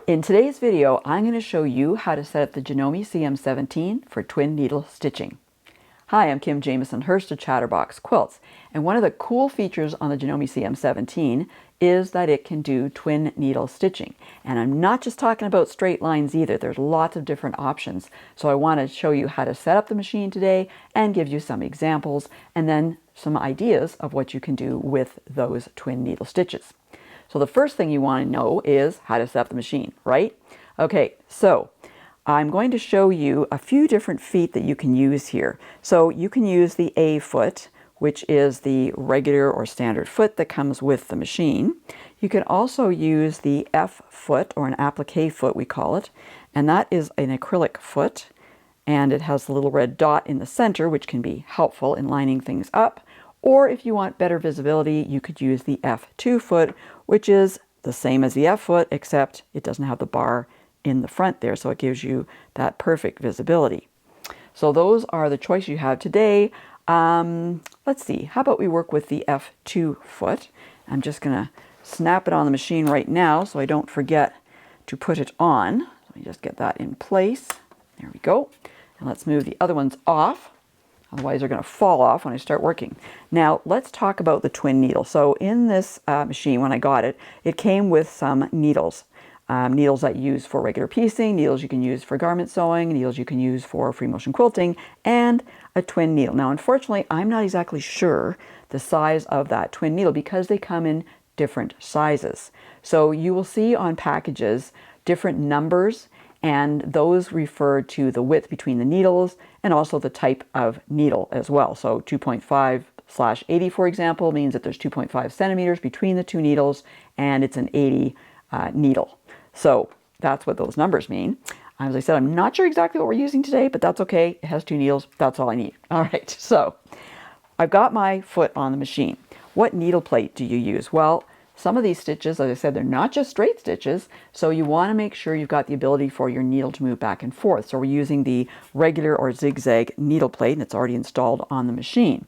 In today's video, I'm going to show you how to set up the Janome CM17 for twin needle stitching. Hi, I'm Jamieson-Hirst of Chatterbox Quilts, and one of the cool features on the Janome CM17 is that it can do twin needle stitching. And I'm not just talking about straight lines either, there's lots of different options. So I want to show you how to set up the machine today and give you some examples and then some ideas of what you can do with those twin needle stitches. So the first thing you want to know is how to set up the machine, right? Okay, so I'm going to show you a few different feet that you can use here. So you can use the A foot, which is the regular or standard foot that comes with the machine. You can also use the F foot, or an applique foot we call it, and that is an acrylic foot, and it has a little red dot in the center, which can be helpful in lining things up. Or if you want better visibility, you could use the F2 foot, which is the same as the F foot, except it doesn't have the bar in the front there, so it gives you that perfect visibility. So those are the choices you have today. Let's see, how about we work with the F2 foot? I'm just going to snap it on the machine right now so I don't forget to put it on. Let me just get that in place. There we go. And let's move the other ones off. Otherwise, they're going to fall off when I start working. Now, let's talk about the twin needle. So in this machine, when I got it, it came with some needles. Needles that you use for regular piecing, needles you can use for garment sewing, needles you can use for free motion quilting, and a twin needle. Now, unfortunately, I'm not exactly sure the size of that twin needle because they come in different sizes. So you will see on packages different numbers, and those refer to the width between the needles and also the type of needle as well. So 2.5/80, for example, means that there's 2.5 centimeters between the two needles, and it's an 80 needle. So that's what those numbers mean. As I said, I'm not sure exactly what we're using today, but that's okay. It has two needles. That's all I need. All right, so I've got my foot on the machine. What needle plate do you use? Well, some of these stitches, as I said, they're not just straight stitches, so you want to make sure you've got the ability for your needle to move back and forth. So we're using the regular or zigzag needle plate, and it's already installed on the machine.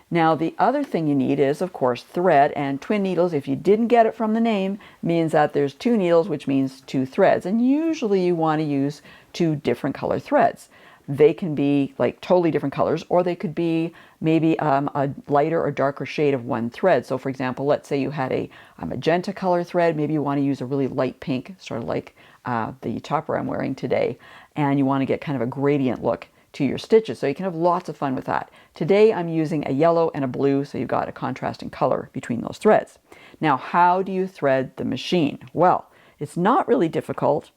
Now, the other thing you need is, of course, thread, and twin needles, if you didn't get it from the name, means that there's two needles, which means two threads. And usually you want to use two different color threads. They can be like totally different colors, or they could be maybe a lighter or darker shade of one thread. So for example, let's say you had a magenta color thread, maybe you want to use a really light pink, sort of like the topper I'm wearing today, and you want to get kind of a gradient look to your stitches, so you can have lots of fun with that. Today I'm using a yellow and a blue, so you've got a contrasting color between those threads. Now, how do you thread the machine? Well, it's not really difficult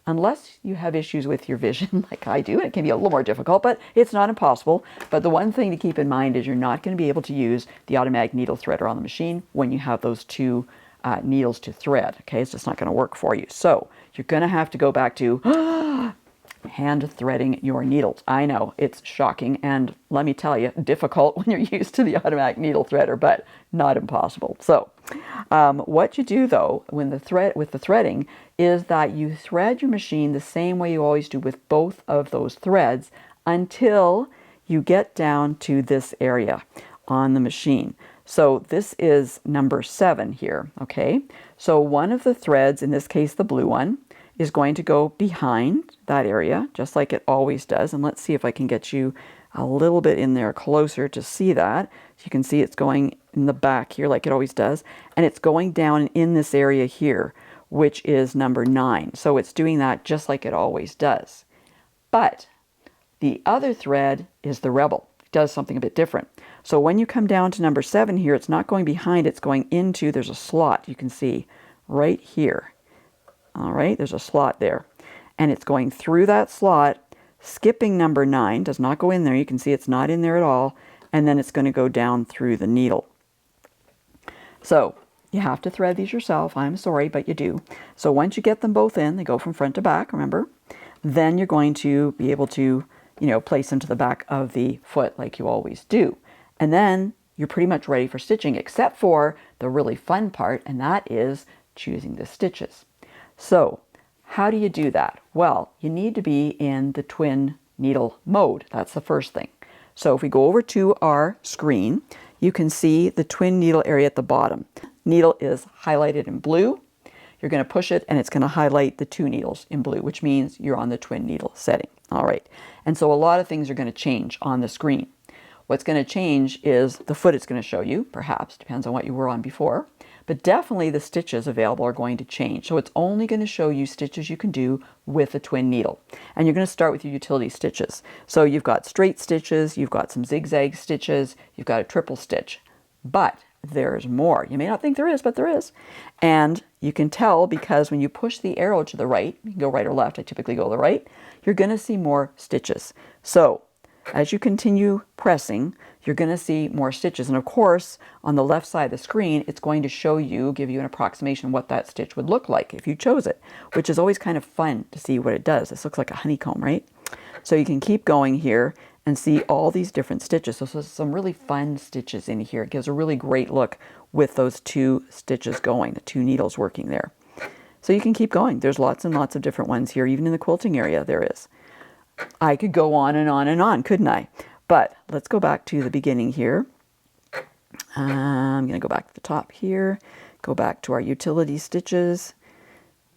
unless you have issues with your vision like I do. It can be a little more difficult, but it's not impossible. But the one thing to keep in mind is you're not going to be able to use the automatic needle threader on the machine when you have those two needles to thread. Okay, it's just not going to work for you. So you're going to have to go back to hand threading your needles. I know, it's shocking, and let me tell you, difficult when you're used to the automatic needle threader, but not impossible. So what you do though with the threading is that you thread your machine the same way you always do with both of those threads until you get down to this area on the machine. So this is number 7 here, okay? So one of the threads, in this case the blue one, is going to go behind that area, just like it always does. And let's see if I can get you a little bit in there closer to see that. So you can see it's going in the back here like it always does. And it's going down in this area here, which is number 9. So it's doing that just like it always does. But the other thread is the rebel. It does something a bit different. So when you come down to number 7 here, it's not going behind, it's going into, there's a slot you can see right here. All right, there's a slot there, and it's going through that slot, skipping number 9, does not go in there. You can see it's not in there at all, and then it's going to go down through the needle. So you have to thread these yourself. I'm sorry, but you do. So once you get them both in, they go from front to back, remember, then you're going to be able to, place them to the back of the foot like you always do. And then you're pretty much ready for stitching, except for the really fun part, and that is choosing the stitches. So how do you do that? Well, you need to be in the twin needle mode. That's the first thing. So if we go over to our screen, you can see the twin needle area at the bottom. Needle is highlighted in blue. you're going to push it and it's going to highlight the 2 needles in blue, which means you're on the twin needle setting. All right. And so a lot of things are going to change on the screen. What's going to change is the foot it's going to show you, perhaps, depends on what you were on before, but definitely the stitches available are going to change. So it's only going to show you stitches you can do with a twin needle. And you're going to start with your utility stitches. So you've got straight stitches, you've got some zigzag stitches, you've got a triple stitch, but there's more. You may not think there is, but there is. And you can tell because when you push the arrow to the right, you can go right or left, I typically go to the right, you're going to see more stitches. So as you continue pressing, you're going to see more stitches. And of course, on the left side of the screen, it's going to show you, give you an approximation of what that stitch would look like if you chose it, which is always kind of fun to see what it does. This looks like a honeycomb, right? So you can keep going here and see all these different stitches. So some really fun stitches in here. It gives a really great look with those 2 stitches going, the 2 needles working there. So you can keep going. There's lots and lots of different ones here, even in the quilting area there is. I could go on and on and on, couldn't I? But let's go back to the beginning here. I'm going to go back to the top here, go back to our utility stitches,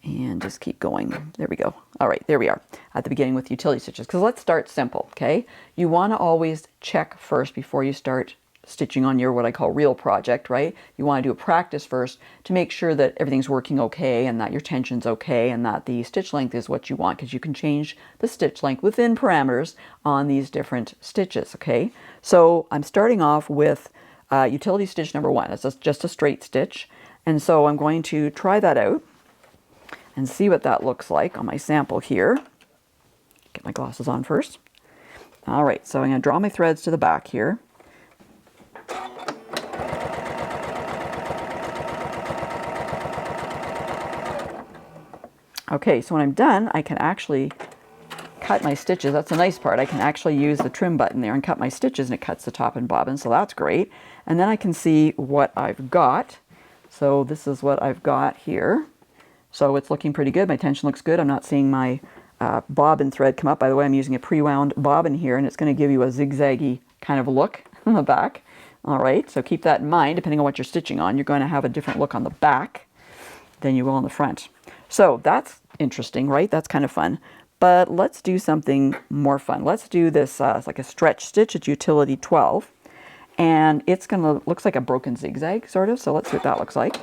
and just keep going. There we go. All right, there we are at the beginning with utility stitches. Because let's start simple, okay? You want to always check first before you start stitching on your what I call real project, right? You want to do a practice first to make sure that everything's working okay and that your tension's okay and that the stitch length is what you want, because you can change the stitch length within parameters on these different stitches, okay? So I'm starting off with utility stitch number 1. It's just a straight stitch. And so I'm going to try that out and see what that looks like on my sample here. Get my glasses on first. All right, so I'm going to draw my threads to the back here. Okay, so when I'm done, I can actually cut my stitches. That's the nice part. I can actually use the trim button there and cut my stitches, and it cuts the top and bobbin, so that's great. And then I can see what I've got. So this is what I've got here. So it's looking pretty good. My tension looks good. I'm not seeing my bobbin thread come up. By the way, I'm using a pre-wound bobbin here, and it's going to give you a zigzaggy kind of look on the back. All right, so keep that in mind. Depending on what you're stitching on, you're going to have a different look on the back than you will on the front. So that's interesting, right? That's kind of fun. But let's do something more fun. Let's do this, it's like a stretch stitch. It's utility 12. And it's going to, looks like a broken zigzag, sort of. So let's see what that looks like.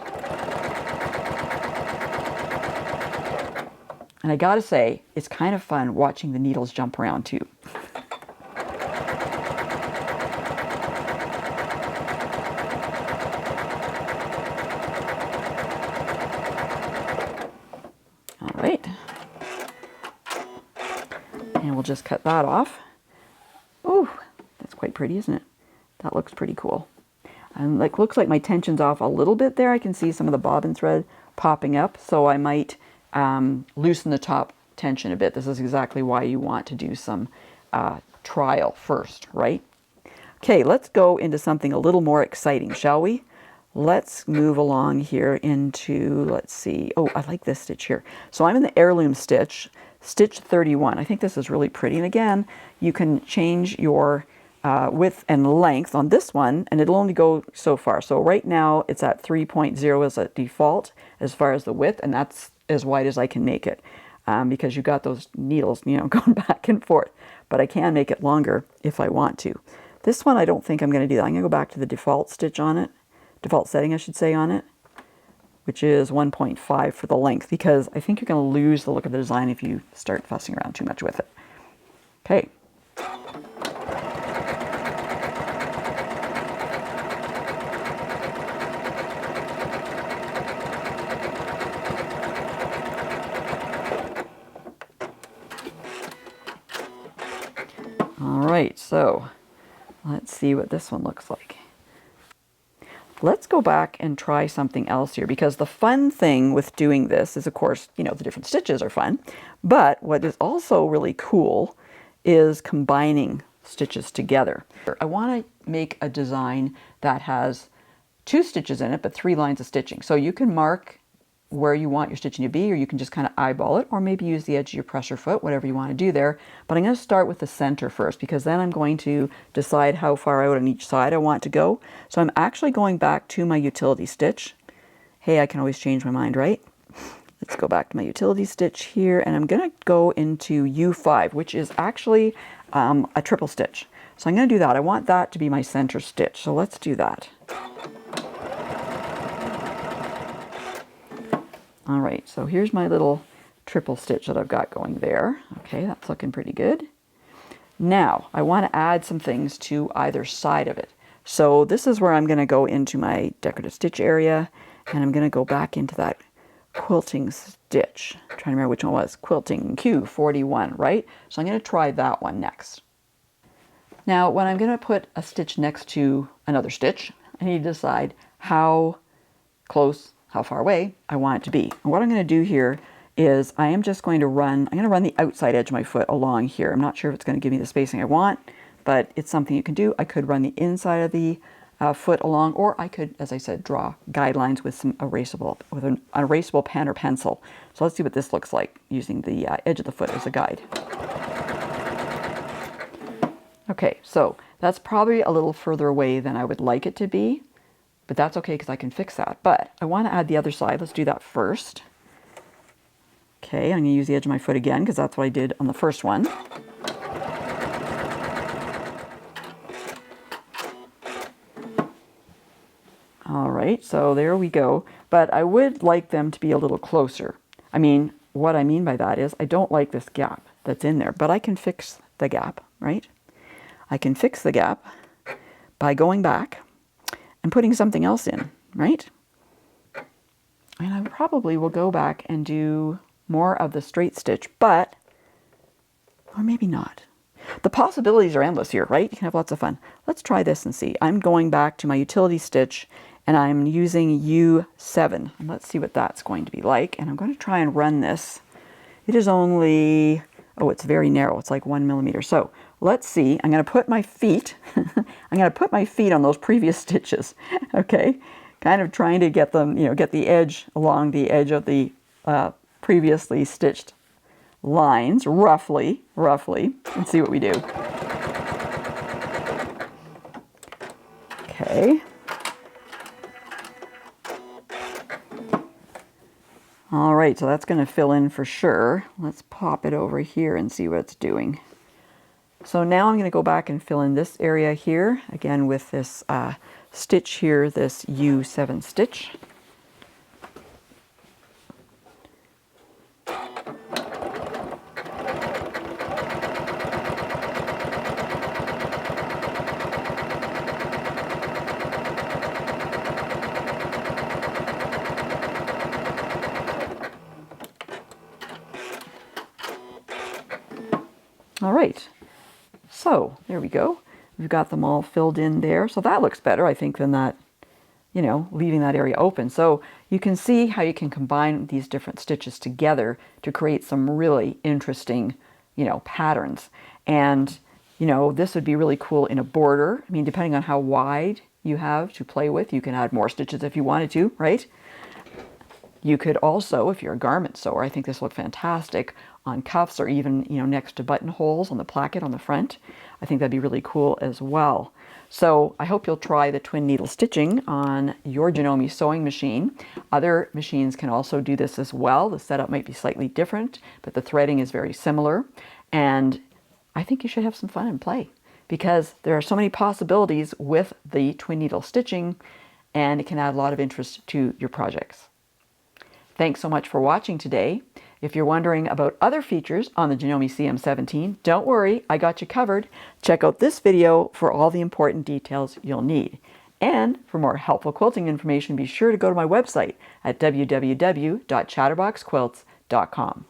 And I gotta say, it's kind of fun watching the needles jump around too. All right. And we'll just cut that off. Oh, that's quite pretty, isn't it? That looks pretty cool. And like, looks like my tension's off a little bit there. I can see some of the bobbin thread popping up, so I might loosen the top tension a bit. This is exactly why you want to do some trial first, right? Okay, let's go into something a little more exciting, shall we? Let's move along here into, let's see, oh, I like this stitch here. So I'm in the heirloom stitch, stitch 31. I think this is really pretty. And again, you can change your width and length on this one, and it'll only go so far. So right now it's at 3.0 as a default as far as the width, and that's as wide as I can make it because you got those needles, you know, going back and forth. But I can make it longer if I want to. This one I don't think I'm going to do that. I'm going to go back to the default stitch on it, default setting I should say on it, which is 1.5 for the length, because I think you're going to lose the look of the design if you start fussing around too much with it. Okay. Alright, so let's see what this one looks like. Let's go back and try something else here, because the fun thing with doing this is, of course, you know, the different stitches are fun, but what is also really cool is combining stitches together. I want to make a design that has 2 stitches in it, but 3 lines of stitching. So you can mark where you want your stitching to be, or you can just kind of eyeball it, or maybe use the edge of your pressure foot, whatever you want to do there. But I'm going to start with the center first, because then I'm going to decide how far out on each side I want to go. So I'm actually going back to my utility stitch. Hey, I can always change my mind, right? let's go back to my utility stitch here, and I'm going to go into U5, which is actually a triple stitch. So I'm going to do that. I want that to be my center stitch. So let's do that. All right, so here's my little triple stitch that I've got going there. Okay, that's looking pretty good. Now, I want to add some things to either side of it. So this is where I'm going to go into my decorative stitch area, and I'm going to go back into that quilting stitch. I'm trying to remember which one it was. Quilting Q41, right? So I'm going to try that one next. Now, when I'm going to put a stitch next to another stitch, I need to decide how close, how far away I want it to be. And what I'm going to do here is I am just going to run the outside edge of my foot along here. I'm not sure if it's going to give me the spacing I want, but it's something you can do. I could run the inside of the foot along, or I could, as I said, draw guidelines with some with an erasable pen or pencil. So let's see what this looks like using the edge of the foot as a guide. Okay, so that's probably a little further away than I would like it to be, but that's okay because I can fix that. But I want to add the other side. Let's do that first. Okay, I'm going to use the edge of my foot again because that's what I did on the first one. All right, so there we go. But I would like them to be a little closer. I mean, what I mean by that is I don't like this gap that's in there, but I can fix the gap, right? I can fix the gap by going back and putting something else in, right? And I probably will go back and do more of the straight stitch, but, or maybe not. The possibilities are endless here, right? You can have lots of fun. Let's try this and see. I'm going back to my utility stitch and I'm using U7. And let's see what that's going to be like. And I'm going to try and run this. It is only, oh, it's very narrow. It's like 1 millimeter. So let's see. I'm going to put my feet, I'm going to put my feet on those previous stitches. Okay. Kind of trying to get them, get the edge along the edge of the previously stitched lines, roughly, and see what we do. Okay. All right, so that's going to fill in for sure. Let's pop it over here and see what it's doing. So now I'm going to go back and fill in this area here, again with this stitch here, this U7 stitch. All right, so there we go. We've got them all filled in there. So that looks better, I think, than that, leaving that area open. So you can see how you can combine these different stitches together to create some really interesting, patterns. And, this would be really cool in a border. I mean, depending on how wide you have to play with, you can add more stitches if you wanted to, right? You could also, if you're a garment sewer, I think this would look fantastic on cuffs or even, next to buttonholes on the placket on the front. I think that'd be really cool as well. So I hope you'll try the twin needle stitching on your Janome sewing machine. Other machines can also do this as well. The setup might be slightly different, but the threading is very similar. And I think you should have some fun and play because there are so many possibilities with the twin needle stitching, and it can add a lot of interest to your projects. Thanks so much for watching today. If you're wondering about other features on the Janome CM17, don't worry, I got you covered. Check out this video for all the important details you'll need. And for more helpful quilting information, be sure to go to my website at www.chatterboxquilts.com.